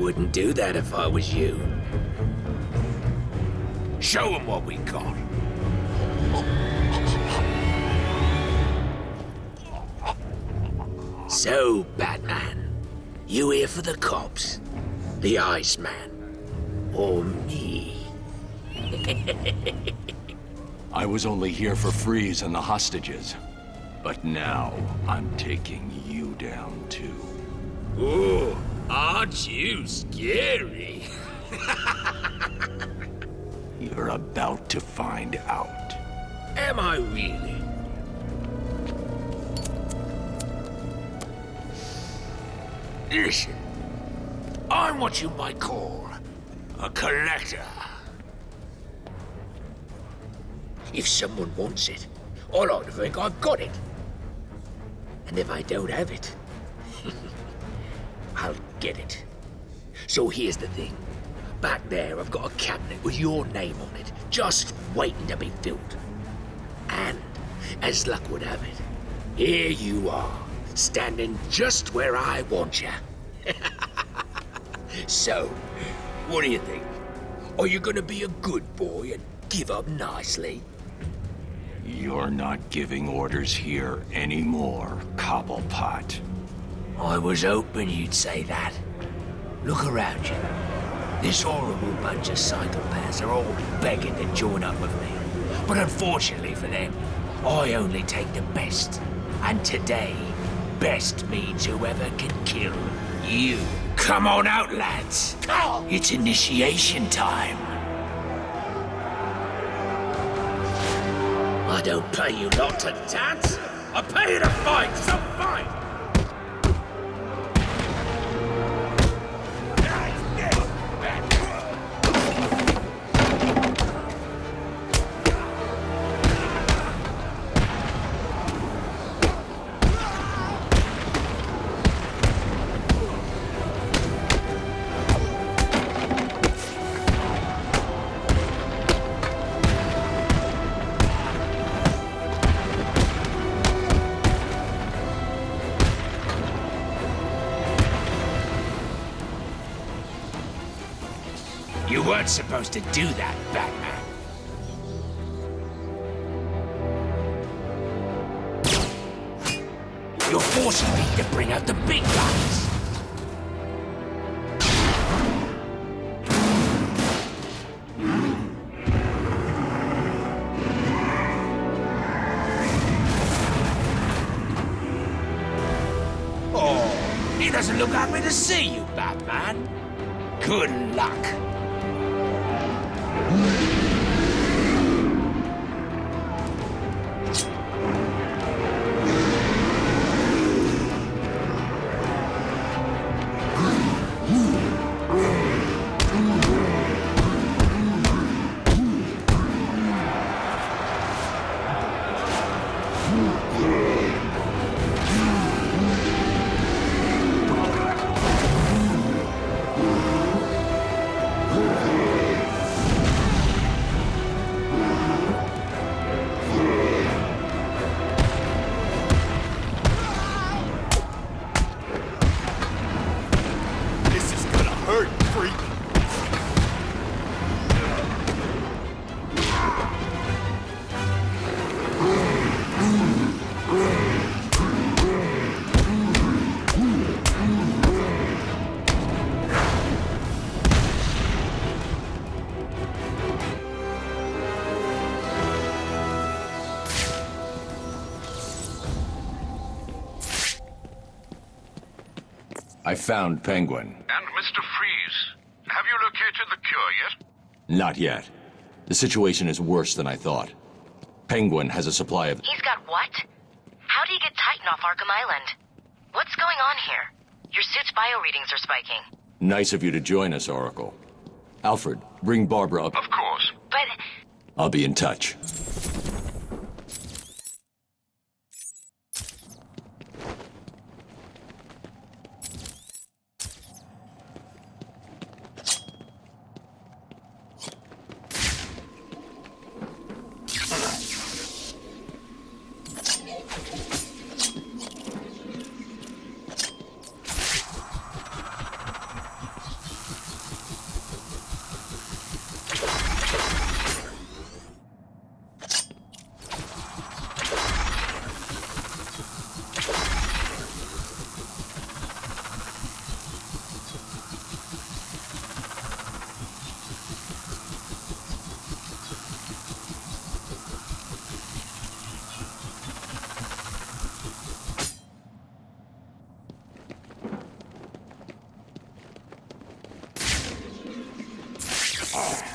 wouldn't do that if I was you. Show them what we got. So, Batman, you here for the cops, the Iceman, or me? I was only here for Freeze and the hostages. But now, I'm taking you down too. Ooh, aren't you scary? You're about to find out. Am I really? Listen, I'm what you might call a collector. If someone wants it, I like to think I've got it. And if I don't have it, I'll get it. So here's the thing. Back there, I've got a cabinet with your name on it, just waiting to be filled. And, as luck would have it, here you are, standing just where I want you. So, what do you think? Are you gonna be a good boy and give up nicely? You're not giving orders here anymore, Cobblepot. I was hoping you'd say that. Look around you. This horrible bunch of psychopaths are all begging to join up with me. But unfortunately for them, I only take the best. And today, best means whoever can kill you. Come on out, lads. It's initiation time. I don't pay you lot to dance. I pay you to fight, so fight! You weren't supposed to do that, Batman. You're forcing me to bring out the big guns. Oh, he doesn't look happy to see you, Batman. Good luck. I found Penguin. And Mr. Freeze, have you located the cure yet? Not yet. The situation is worse than I thought. Penguin has a supply of... He's got what? How do you get Titan off Arkham Island? What's going on here? Your suit's bio readings are spiking. Nice of you to join us, Oracle. Alfred, bring Barbara up. Of course. But... I'll be in touch. Ugh.